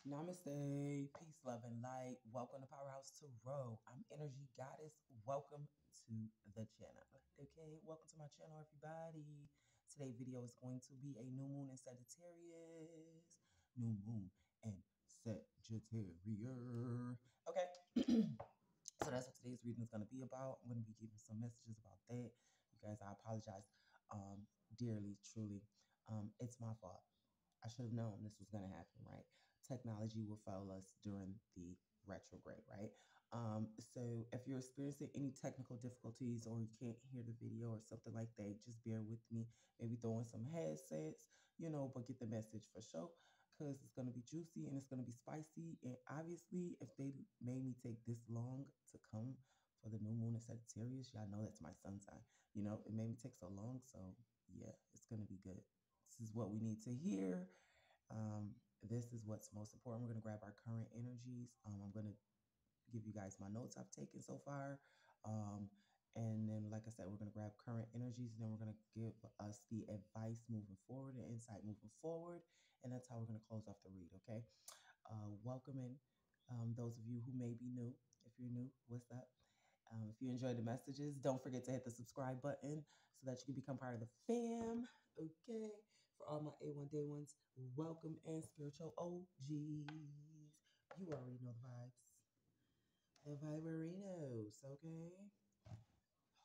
Namaste, peace, love, and light. Welcome to Powerhouse Tarot. I'm Energy Goddess. Welcome to the channel. Okay, welcome to my channel, everybody. Today's video is going to be a new moon in Sagittarius. New moon in Sagittarius. Okay, so that's what today's reading is going to be about. I'm going to be giving some messages about that. You guys, I apologize dearly, truly. It's my fault. I should have known this was going to happen, right? Technology will fail us during the retrograde, right? So if you're experiencing any technical difficulties or you can't hear the video or something like that, just bear with me. Maybe throw in some headsets, but get the message for sure because it's going to be juicy and it's going to be spicy. And obviously, if they made me take this long to come for the new moon in Sagittarius, y'all know that's my sun sign. It made me take so long. So yeah, it's going to be good. This is what we need to hear. This is what's most important. We're going to grab our current energies. I'm going to give you guys my notes I've taken so far. And then, like I said, we're going to grab current energies, and then we're going to give us the advice moving forward, the insight moving forward. And that's how we're going to close off the read, okay? Welcome in those of you who may be new. If you're new, what's up? If you enjoyed the messages, don't forget to hit the subscribe button so that you can become part of the fam. Okay. For all my A1 day ones, welcome and spiritual OGs. You already know the vibes. The viberinos, okay?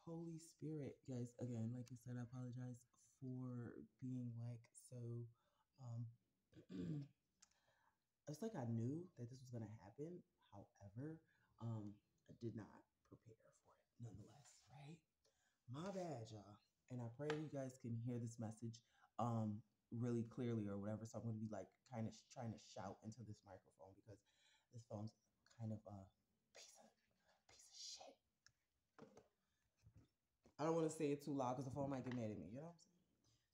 Holy Spirit, guys, again, like I said, I apologize for being like so it's like I knew that this was gonna happen. However, I did not prepare for it nonetheless, right? My bad, y'all. And I pray you guys can hear this message really clearly or whatever. So I'm going to be like kind of trying to shout into this microphone because this phone's kind of a piece of shit. I don't want to say it too loud because the phone might get mad at me. You know what I'm saying?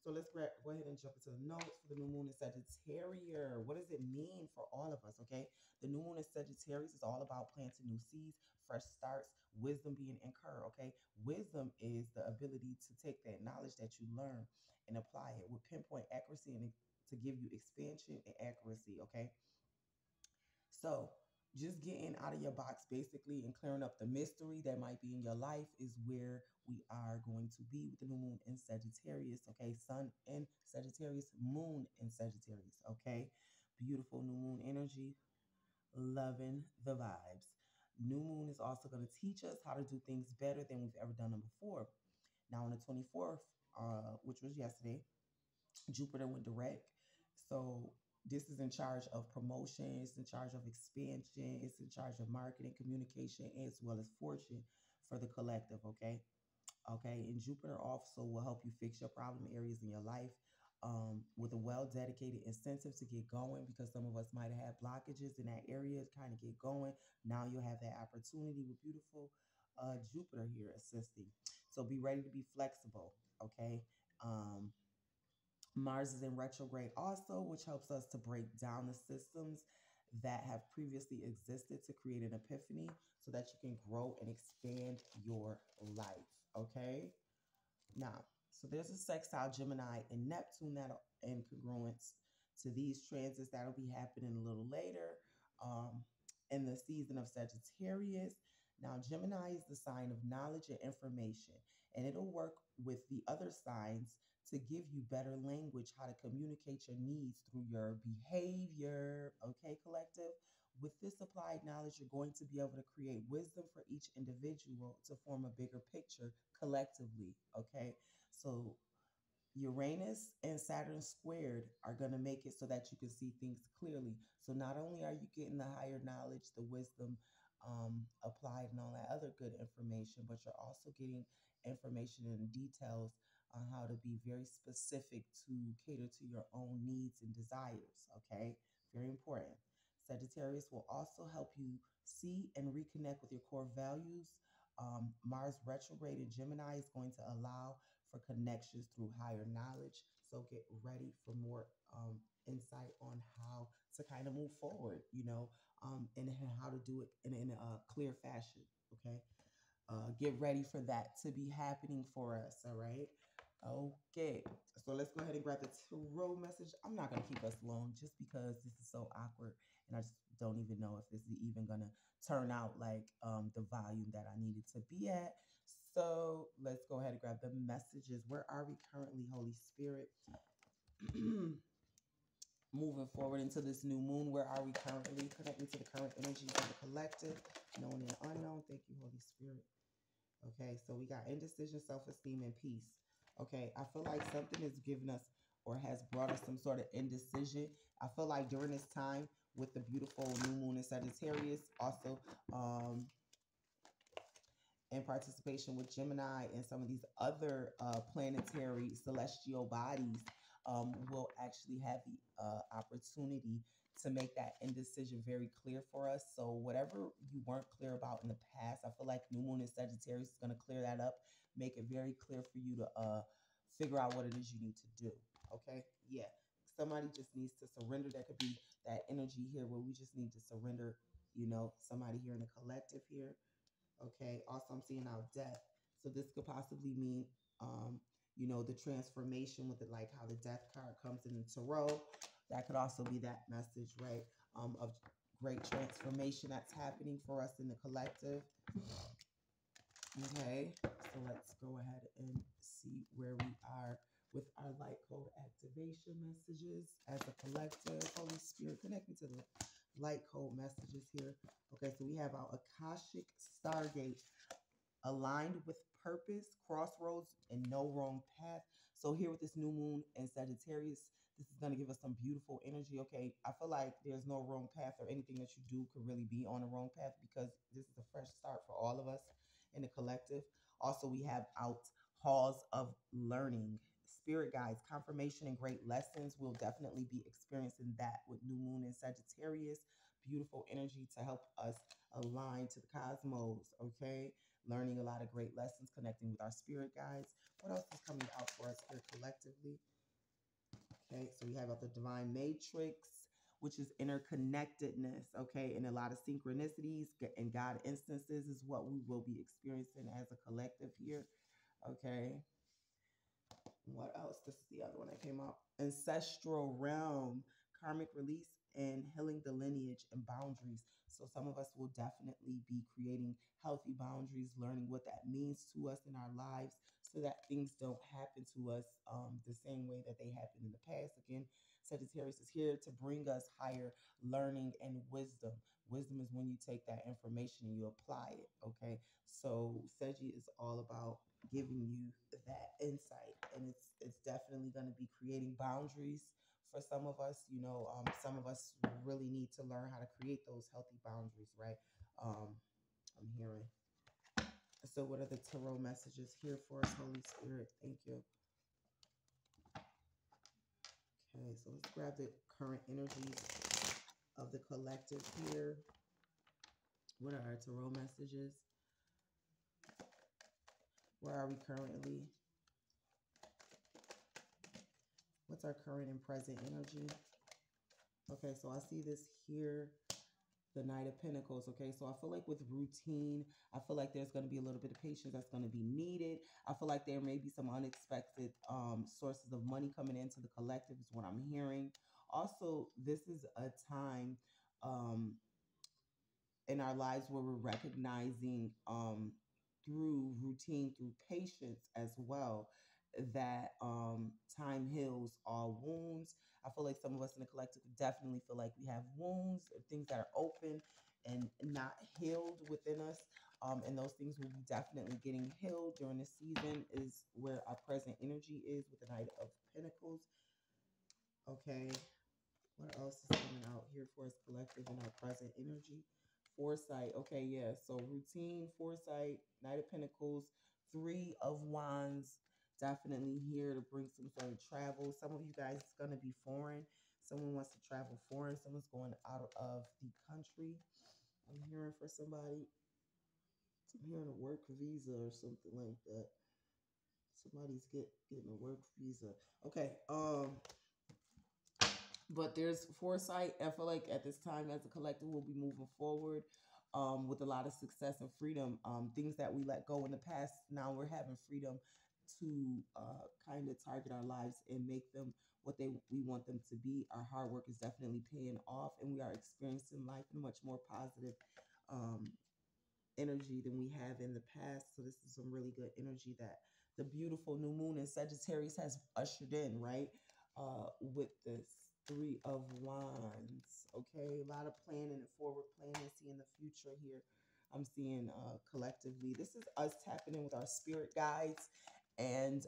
So let's go ahead and jump into the notes for the new moon in Sagittarius. What does it mean for all of us, okay? The new moon in Sagittarius is all about planting new seeds, fresh starts, wisdom being incurred, okay? Wisdom is the ability to take that knowledge that you learn and apply it with pinpoint accuracy and to give you expansion and accuracy, okay? So just getting out of your box basically and clearing up the mystery that might be in your life is where we are going to be with the new moon in Sagittarius, okay? Sun in Sagittarius, moon in Sagittarius, okay? Beautiful new moon energy, loving the vibes. New moon is also going to teach us how to do things better than we've ever done them before. Now on the 24th, which was yesterday, Jupiter went direct. So this is in charge of promotion, it's in charge of expansion, it's in charge of marketing, communication, as well as fortune for the collective, okay? Okay, and Jupiter also will help you fix your problem areas in your life with a well-dedicated incentive to get going because some of us might have had blockages in that area to kind of get going. Now you'll have that opportunity with beautiful Jupiter here assisting. So be ready to be flexible, okay? Mars is in retrograde also, which helps us to break down the systems that have previously existed to create an epiphany so that you can grow and expand your life. Okay. Now, so there's a sextile Gemini and Neptune that are in congruence to these transits that'll be happening a little later in the season of Sagittarius. Now, Gemini is the sign of knowledge and information, and it'll work with the other signs to give you better language, how to communicate your needs through your behavior. Okay, collective? With this applied knowledge, you're going to be able to create wisdom for each individual to form a bigger picture collectively. Okay, so Uranus and Saturn squared are going to make it so that you can see things clearly. So not only are you getting the higher knowledge, the wisdom applied and all that other good information, but you're also getting information and details on how to be very specific to cater to your own needs and desires. Okay, very important. Sagittarius will also help you see and reconnect with your core values. Mars retrograde in Gemini is going to allow for connections through higher knowledge. So get ready for more insight on how to kind of move forward, and how to do it in a clear fashion. Okay. Get ready for that to be happening for us. All right. Okay. So let's go ahead and grab the tarot message. I'm not going to keep us long just because this is so awkward and I if it's even gonna turn out like the volume that I needed to be at. So let's go ahead and grab the messages. Where are we currently, Holy Spirit? Moving forward into this new moon, where are we currently? Connecting to the current energies of the collective, known and unknown. Thank you, Holy Spirit. Okay, so we got indecision, self-esteem, and peace. Okay, I feel like something is giving us or has brought us some sort of indecision. I feel like during this time with the beautiful new moon in Sagittarius, also in participation with Gemini and some of these other planetary celestial bodies, will actually have the opportunity to make that indecision very clear for us. So whatever you weren't clear about in the past, I feel like new moon in Sagittarius is going to clear that up, make it very clear for you to figure out what it is you need to do. Okay, yeah, somebody just needs to surrender. There could be that energy here where we just need to surrender, somebody here in the collective here. Okay. Also, I'm seeing out death. So this could possibly mean, the transformation with it, like how the death card comes in the tarot. That could also be that message, right? Of great transformation that's happening for us in the collective. Okay. So let's go ahead and see where we are with our light code activation messages as a collective. Holy Spirit, connect me to the light code messages here. Okay, so we have our Akashic Stargate, aligned with purpose, crossroads, and no wrong path. So here with this new moon in Sagittarius, this is going to give us some beautiful energy. Okay, I feel like there's no wrong path, or anything that you do could really be on a wrong path, because this is a fresh start for all of us in the collective. Also, we have out halls of learning, spirit guides, confirmation, and great lessons. We'll definitely be experiencing that with new moon in Sagittarius. Beautiful energy to help us align to the cosmos. Okay, learning a lot of great lessons, connecting with our spirit guides. What else is coming out for us here collectively? Okay, so we have the divine matrix, which is interconnectedness. Okay, and a lot of synchronicities and God instances is what we will be experiencing as a collective here. Okay, what else? This is the other one that came up. Ancestral realm, karmic release, and healing the lineage and boundaries. So some of us will definitely be creating healthy boundaries, learning what that means to us in our lives, so that things don't happen to us the same way that they happened in the past. Again, Sagittarius is here to bring us higher learning and wisdom. Wisdom is when you take that information and you apply it. Okay, so Segi is all about giving you that insight, and it's definitely going to be creating boundaries for some of us. Some of us really need to learn how to create those healthy boundaries, right? I'm hearing. So what are the tarot messages here for us, Holy Spirit? Thank you. Okay, so let's grab the current energies of the collective here. What are our tarot messages? Where are we currently? What's our current and present energy? Okay, so I see this here, the Knight of Pentacles. Okay, so I feel like with routine, I feel like there's going to be a little bit of patience that's going to be needed. I feel like there may be some unexpected sources of money coming into the collective is what I'm hearing. Also, this is a time in our lives where we're recognizing through routine, through patience as well, that time heals all wounds. I feel like some of us in the collective definitely feel like we have wounds, things that are open and not healed within us. And those things will be definitely getting healed during this season, is where our present energy is with the Knight of Pentacles. Okay, what else is coming out here for us collective in our present energy? Foresight. Okay, yeah. So routine, foresight, Knight of Pentacles, Three of Wands. Definitely here to bring some sort of travel. Some of you guys, it's going to be foreign. Someone wants to travel foreign. Someone's going out of the country. I'm hearing for somebody. I'm hearing a work visa or something like that. Somebody's getting a work visa. Okay. But there's foresight. I feel like at this time, as a collective, we'll be moving forward with a lot of success and freedom. Things that we let go in the past, now we're having freedom to kind of target our lives and make them what we want them to be. Our hard work is definitely paying off, and we are experiencing life in a much more positive um, energy than we have in the past. So this is some really good energy that the beautiful new moon in Sagittarius has ushered in, right? With this Three of Wands. Okay, a lot of planning and forward planning, seeing the future here. I'm seeing collectively. This is us tapping in with our spirit guides and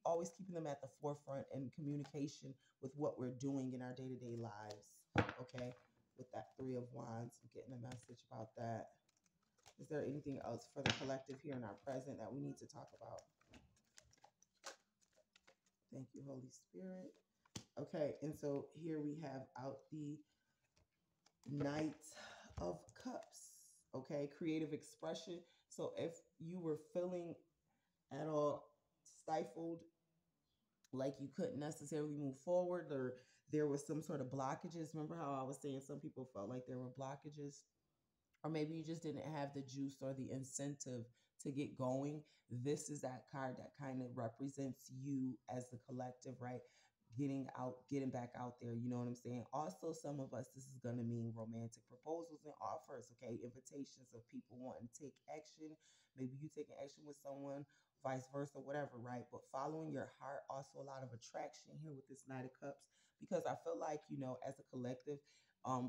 always keeping them at the forefront in communication with what we're doing in our day-to-day lives. Okay, with that Three of Wands, I'm getting a message about that. Is there anything else for the collective here in our present that we need to talk about? Thank you, Holy Spirit. Okay, and so here we have out the Knight of Cups. Okay, creative expression. So if you were feeling at all stifled, like you couldn't necessarily move forward, or there was some sort of blockages. Remember how I was saying some people felt like there were blockages? Or maybe you just didn't have the juice or the incentive to get going. This is that card that kind of represents you as the collective, right? Getting back out there. You know what I'm saying? Also, some of us, this is going to mean romantic proposals and offers, okay? Invitations of people wanting to take action. Maybe you taking action with someone, vice versa, whatever, right? But following your heart, also a lot of attraction here with this Knight of Cups, because I feel like, as a collective,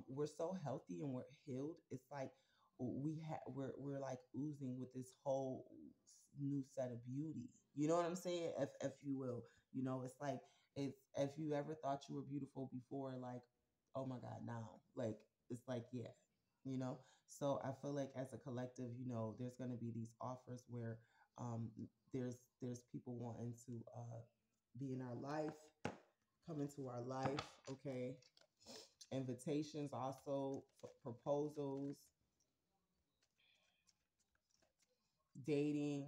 we're so healthy and we're healed. It's like we're like oozing with this whole new set of beauty. You know what I'm saying? If you will, it's like if you ever thought you were beautiful before, like, oh my God, now, like, it's like, yeah, you know. So I feel like as a collective, there's going to be these offers where there's people wanting to be in our life, come into our life, okay? Invitations, also proposals, dating,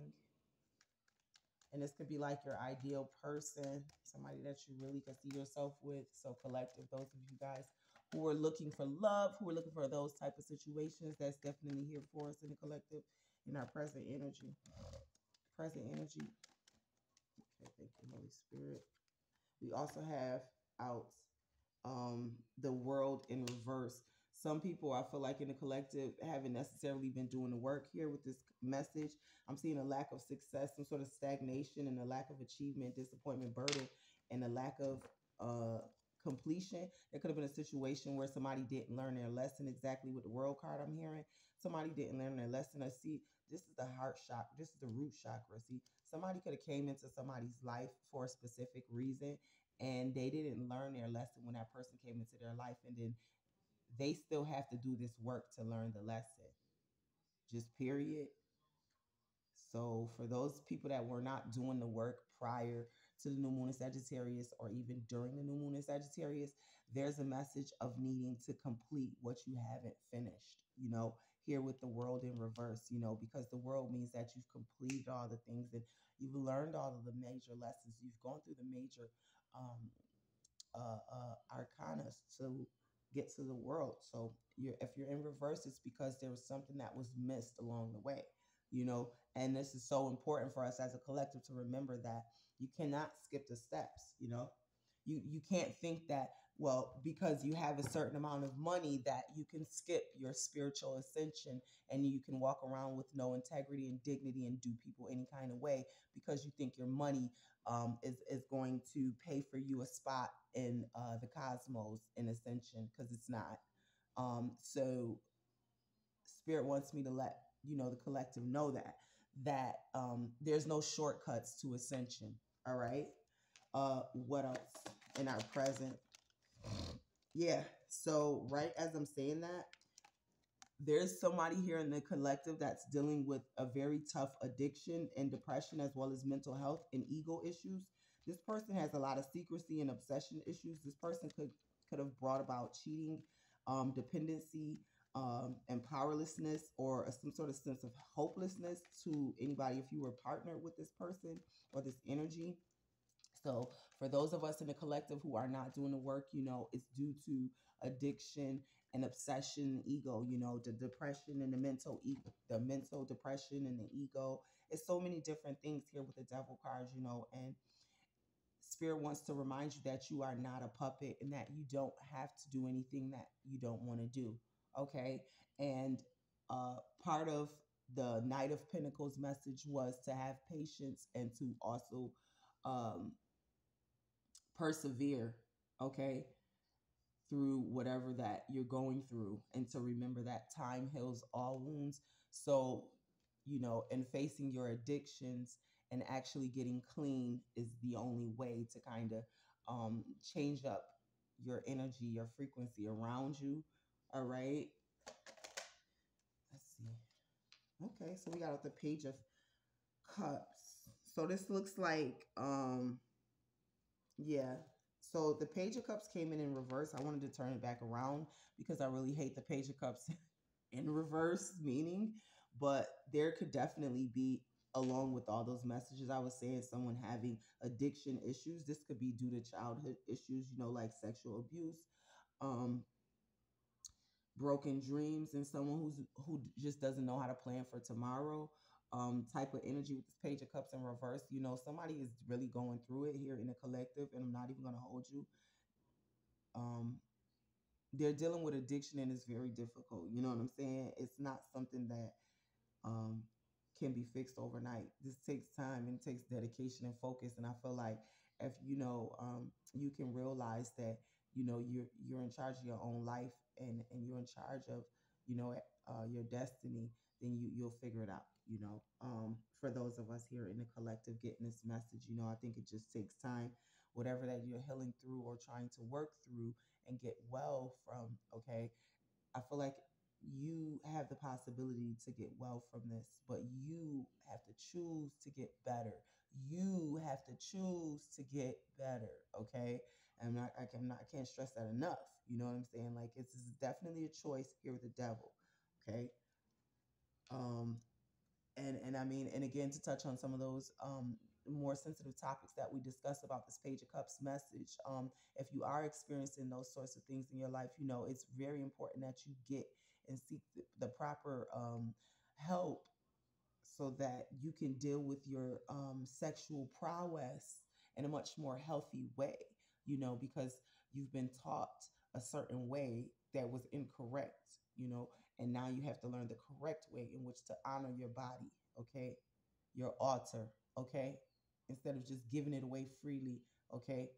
and this could be like your ideal person, somebody that you really can see yourself with. So collective, those of you guys who are looking for love, who are looking for those type of situations, that's definitely here for us in the collective, in our present energy. Present energy. Okay, thank you, Holy Spirit. We also have out the World in reverse. Some people, I feel like in the collective, haven't necessarily been doing the work here with this message. I'm seeing a lack of success, some sort of stagnation, and a lack of achievement, disappointment, burden, and a lack of completion. There could have been a situation where somebody didn't learn their lesson, exactly with the World card I'm hearing. Somebody didn't learn their lesson. I see this is the heart chakra. This is the root chakra. See, somebody could have came into somebody's life for a specific reason, and they didn't learn their lesson when that person came into their life, and then they still have to do this work to learn the lesson, just period. So for those people that were not doing the work prior to the new moon in Sagittarius, or even during the new moon in Sagittarius, there's a message of needing to complete what you haven't finished, here with the World in reverse, because the world means that you've completed all the things and you've learned all of the major lessons. You've gone through the major um, arcana to get to the world. So if you're in reverse, it's because there was something that was missed along the way, and this is so important for us as a collective to remember that you cannot skip the steps. You can't think that, well, because you have a certain amount of money, that you can skip your spiritual ascension and you can walk around with no integrity and dignity and do people any kind of way because you think your money is going to pay for you a spot in the cosmos in ascension, because it's not. So Spirit wants me to let the collective know that there's no shortcuts to ascension. All right. What else in our present? Yeah. So right as I'm saying that, there's somebody here in the collective that's dealing with a very tough addiction and depression, as well as mental health and ego issues. This person has a lot of secrecy and obsession issues. This person could have brought about cheating, dependency, and powerlessness, or some sort of sense of hopelessness to anybody if you were partnered with this person or this energy. So for those of us in the collective who are not doing the work, it's due to addiction and obsession, ego, the depression and the mental depression and the ego. It's so many different things here with the devil cards, and Spirit wants to remind you that you are not a puppet and that you don't have to do anything that you don't want to do. Okay. And uh, part of the Knight of Pentacles message was to have patience and to also um, persevere. Okay, through whatever that you're going through, and to remember that time heals all wounds. So, and facing your addictions and actually getting clean is the only way to kind of change up your energy, your frequency around you. All right. Let's see. Okay, so we got out the Page of Cups. So this looks like yeah. So the Page of Cups came in reverse. I wanted to turn it back around because I really hate the Page of Cups in reverse meaning, but there could definitely be, along with all those messages I was saying, someone having addiction issues. This could be due to childhood issues, like sexual abuse, um, broken dreams, and someone who just doesn't know how to plan for tomorrow. Type of energy with this Page of Cups in reverse. Somebody is really going through it here in the collective, and I'm not even going to hold you. Um, they're dealing with addiction, and it's very difficult. You know what I'm saying? It's not something that um, can be fixed overnight. This takes time and takes dedication and focus. And I feel like if you can realize that you're in charge of your own life, and you're in charge of your destiny, then you'll figure it out. For those of us here in the collective getting this message, I think it just takes time. Whatever that you're healing through or trying to work through and get well from, okay, I feel like you have the possibility to get well from this, but you have to choose to get better. You have to choose to get better. Okay. I can't stress that enough. You know what I'm saying? Like, it's definitely a choice here with the devil. Okay. Um, and I mean, and again, to touch on some of those more sensitive topics that we discussed about this Page of Cups message, if you are experiencing those sorts of things in your life, it's very important that you get and seek the proper help, so that you can deal with your sexual prowess in a much more healthy way, because you've been taught a certain way that was incorrect, and now you have to learn the correct way in which to honor your body, okay? Your altar, okay? Instead of just giving it away freely, okay?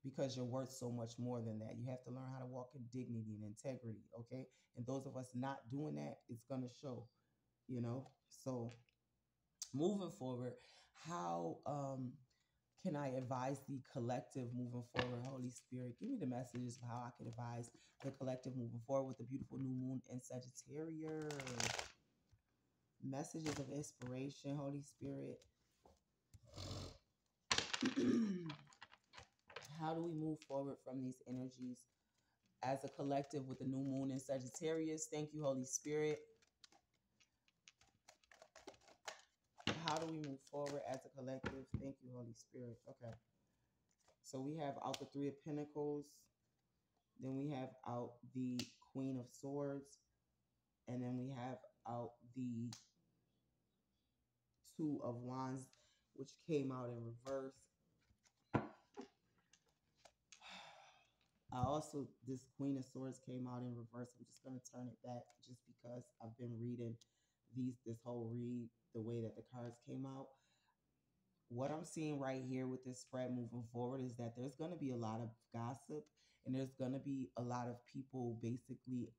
Because you're worth so much more than that. You have to learn how to walk in dignity and integrity, okay? And those of us not doing that, it's going to show, So moving forward, how can I advise the collective moving forward? Holy Spirit, give me the messages of how I can advise the collective moving forward with the beautiful new moon in Sagittarius. Messages of inspiration, Holy Spirit. How do we move forward from these energies as a collective with the new moon in Sagittarius? Thank you, Holy Spirit. How do we move forward as a collective? Thank you, Holy Spirit. Okay. So we have out the Three of Pentacles. Then we have out the Queen of Swords. And then we have out the Two of Wands, which came out in reverse. This Queen of Swords came out in reverse. I'm just going to turn it back just because I've been reading this whole read the way that the cards came out. What I'm seeing right here with this spread moving forward is that there's going to be a lot of gossip, and there's going to be a lot of people basically,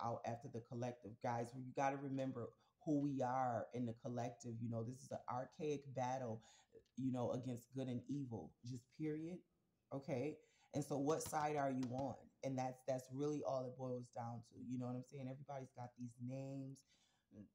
out after the collective. Guys, you got to remember who we are in the collective. This is an archaic battle, against good and evil, just period. Okay. And so what side are you on? And that's really all it boils down to. You know what I'm saying? Everybody's got these names.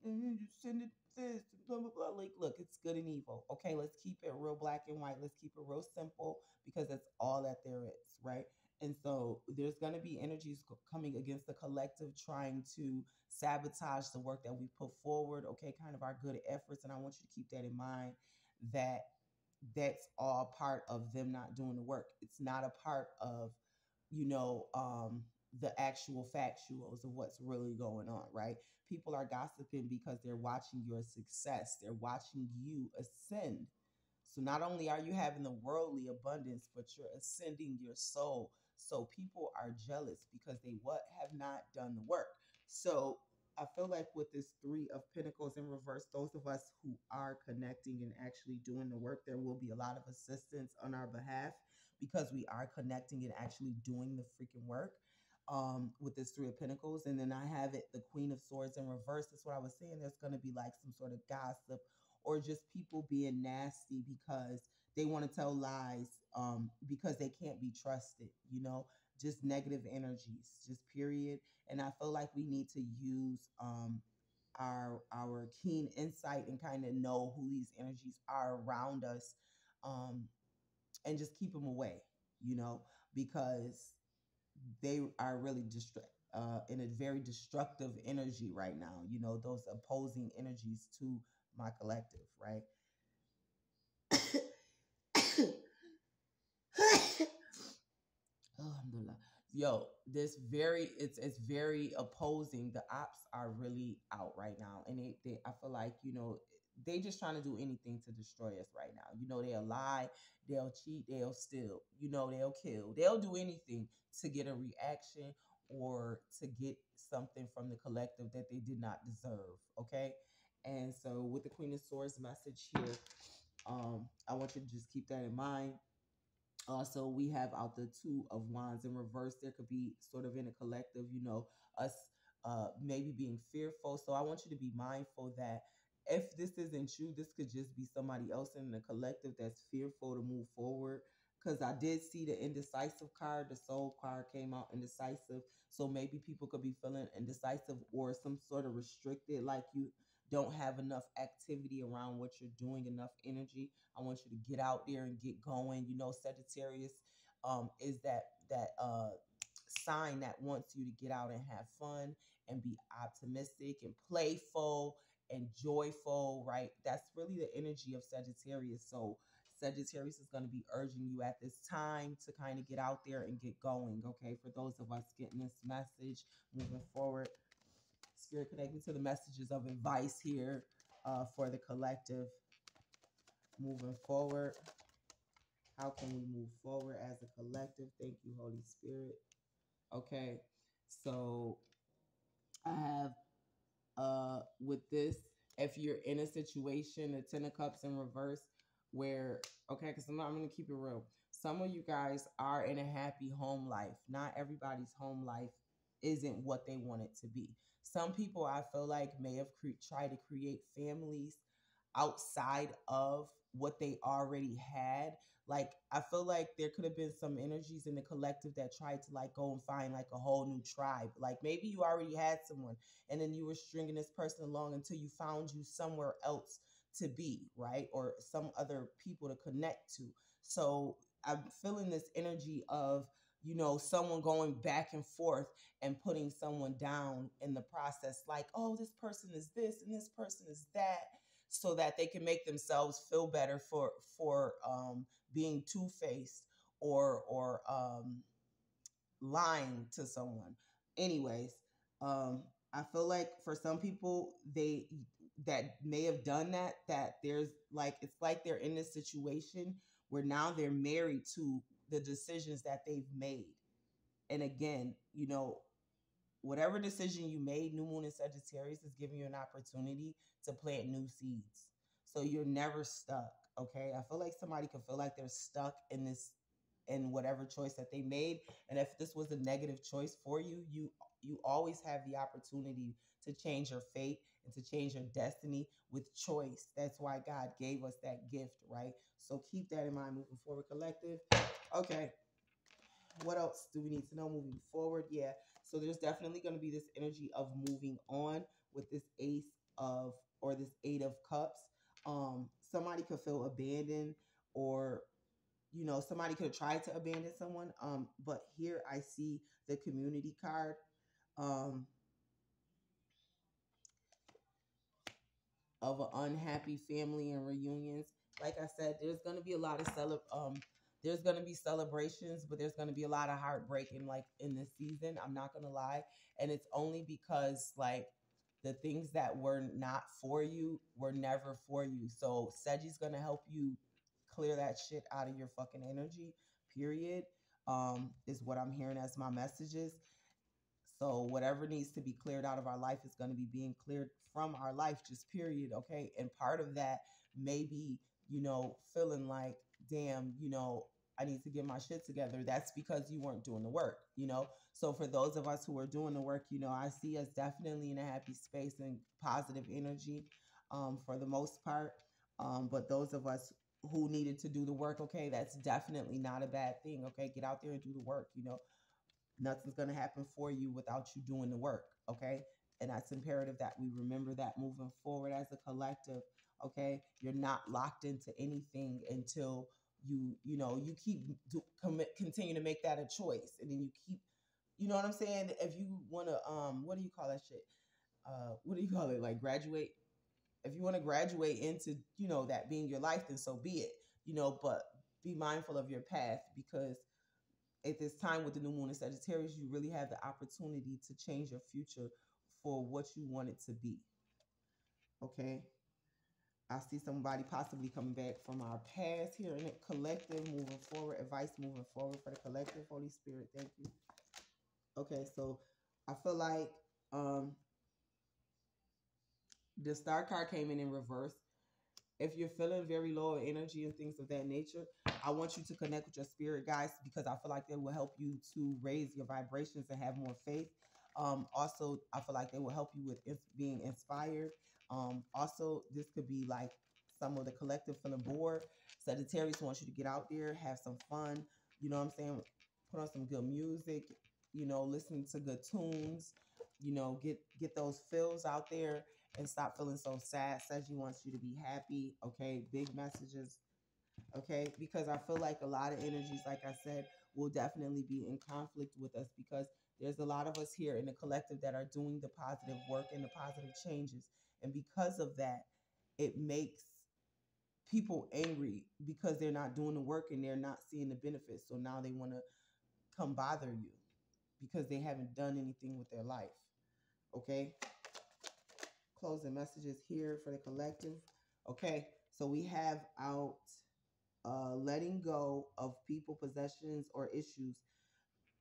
You send it this, blah, blah, blah. Like, look, it's good and evil. Okay, let's keep it real black and white. Let's keep it real simple, because that's all that there is, right? And so there's going to be energies coming against the collective, trying to sabotage the work that we put forward, okay, kind of our good efforts. And I want you to keep that in mind, that that's all part of them not doing the work. It's not a part of, the actual factuals of what's really going on, right? People are gossiping because they're watching your success. They're watching you ascend. So not only are you having the worldly abundance, but you're ascending your soul. So people are jealous because they what have not done the work. So I feel like with this Three of Pentacles in reverse, those of us who are connecting and actually doing the work, there will be a lot of assistance on our behalf because we are connecting and actually doing the freaking work with this Three of Pentacles. And then I have it, the Queen of Swords in reverse. That's what I was saying. There's going to be like some sort of gossip or just people being nasty because they want to tell lies because they can't be trusted, you know, just negative energies, just period. And I feel like we need to use our keen insight and kind of know who these energies are around us, um, and just keep them away, you know, because they are really in a very destructive energy right now. You know, those opposing energies to my collective, right? Alhamdulillah. Yo, this very it's very opposing. The ops are really out right now, and they I feel like, you know, they just trying to do anything to destroy us right now. You know, they'll lie, they'll cheat, they'll steal, you know, they'll kill, they'll do anything to get a reaction or to get something from the collective that they did not deserve. Okay, and so with the Queen of Swords message here, I want you to just keep that in mind. Also, we have out the Two of Wands in reverse. There could be sort of in a collective, you know, us maybe being fearful. So I want you to be mindful that if this isn't you, this could just be somebody else in the collective that's fearful to move forward. Because I did see the indecisive card, the soul card came out indecisive. So maybe people could be feeling indecisive or some sort of restricted, like you don't have enough activity around what you're doing, enough energy. I want you to get out there and get going. You know, Sagittarius is that sign that wants you to get out and have fun and be optimistic and playful and joyful, right? That's really the energy of Sagittarius. So Sagittarius is going to be urging you at this time to kind of get out there and get going, okay? For those of us getting this message moving forward, Spirit connecting to the messages of advice here for the collective moving forward. How can we move forward as a collective? Thank you, Holy Spirit. Okay, so I have with this, if you're in a situation, the Ten of Cups in reverse, where okay, because I'm gonna keep it real. Some of you guys are in a happy home life. Not everybody's home life isn't what they want it to be. Some people I feel like may have tried to create families outside of what they already had. Like I feel like there could have been some energies in the collective that tried to like go and find like a whole new tribe. Like maybe you already had someone and then you were stringing this person along until you found you somewhere else to be, right? Or some other people to connect to. So I'm feeling this energy of, you know, someone going back and forth and putting someone down in the process, like, oh, this person is this and this person is that, so that they can make themselves feel better for being two-faced or lying to someone. Anyways, I feel like for some people they that may have done that, that there's like it's like they're in this situation where now they're married to the decisions that they've made. And again, you know, whatever decision you made, New Moon in Sagittarius is giving you an opportunity to plant new seeds. So you're never stuck. Okay. I feel like somebody could feel like they're stuck in this in whatever choice that they made. And if this was a negative choice for you, you always have the opportunity to change your fate and to change your destiny with choice. That's why God gave us that gift, right? So keep that in mind moving forward, collective. Okay. What else do we need to know moving forward? Yeah. So there's definitely going to be this energy of moving on with this ace of or this eight of cups. Somebody could feel abandoned, or you know, somebody could have tried to abandon someone. But here I see the community card. Um, of an unhappy family and reunions. Like I said, there's going to be a lot of there's going to be celebrations, but there's going to be a lot of heartbreaking like in this season. I'm not going to lie, and it's only because like the things that were not for you were never for you. So Seji's going to help you clear that shit out of your fucking energy, period. Is what I'm hearing as my messages. So whatever needs to be cleared out of our life is going to be being cleared from our life, just period. Okay. And part of that may be, feeling like, damn, I need to get my shit together. That's because you weren't doing the work. So for those of us who are doing the work, I see us definitely in a happy space and positive energy, for the most part. But those of us who needed to do the work, okay, that's definitely not a bad thing. Okay. Get out there and do the work. Nothing's going to happen for you without you doing the work. Okay. And that's imperative that we remember that moving forward as a collective. Okay. You're not locked into anything until you keep continue to make that a choice. And then you keep, you know what I'm saying? If you want to, what do you call that shit? What do you call it? Like graduate. If you want to graduate into, that being your life, then so be it. But be mindful of your path, because at this time with the new moon in Sagittarius, you really have the opportunity to change your future for what you want it to be. Okay. I see somebody possibly coming back from our past here in the collective, moving forward, advice moving forward for the collective. Holy Spirit, thank you. Okay, so I feel like the star card came in reverse. If you're feeling very low energy and things of that nature, I want you to connect with your spirit guides, because I feel like they will help you to raise your vibrations and have more faith. Also, I feel like they will help you with being inspired. Also, this could be like some of the collective feeling bored. Sagittarius wants you to get out there, have some fun. You know what I'm saying? Put on some good music. Listen to good tunes. Get those feels out there and stop feeling so sad. Saji wants you to be happy. Okay, big messages. Okay, because I feel like a lot of energies, like I said, will definitely be in conflict with us, because there's a lot of us here in the collective that are doing the positive work and the positive changes. And because of that, it makes people angry because they're not doing the work and they're not seeing the benefits. So now they want to come bother you because they haven't done anything with their life. Okay, closing messages here for the collective. Okay, so we have out letting go of people, possessions, or issues.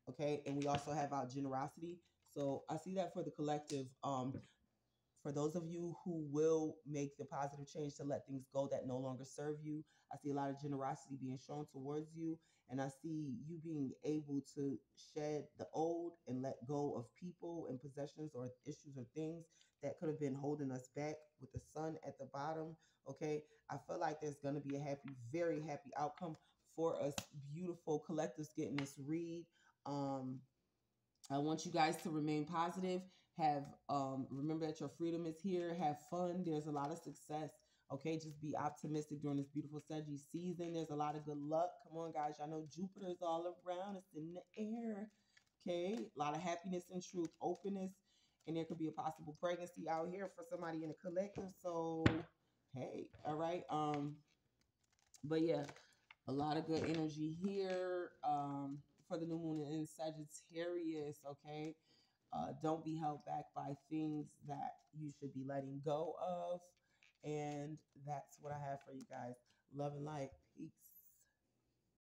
Okay, and we also have out generosity. So I see that for the collective. For those of you who will make the positive change to let things go that no longer serve you, I see a lot of generosity being shown towards you. And I see you being able to shed the old and let go of people and possessions or issues or things that could have been holding us back, with the sun at the bottom. Okay. I feel like there's going to be a happy, very happy outcome for us beautiful collectives getting this read. I want you guys to remain positive. Have remember that your freedom is here. Have fun. There's a lot of success. Okay, just be optimistic during this beautiful Sagittarius season. There's a lot of good luck. Come on, guys. I know Jupiter is all around. It's in the air. Okay, a lot of happiness and truth, openness, and there could be a possible pregnancy out here for somebody in the collective. So, hey, all right. But yeah, a lot of good energy here for the new moon in Sagittarius. Okay, don't be held back by things that you should be letting go of. And that's what I have for you guys. Love and light. Peace.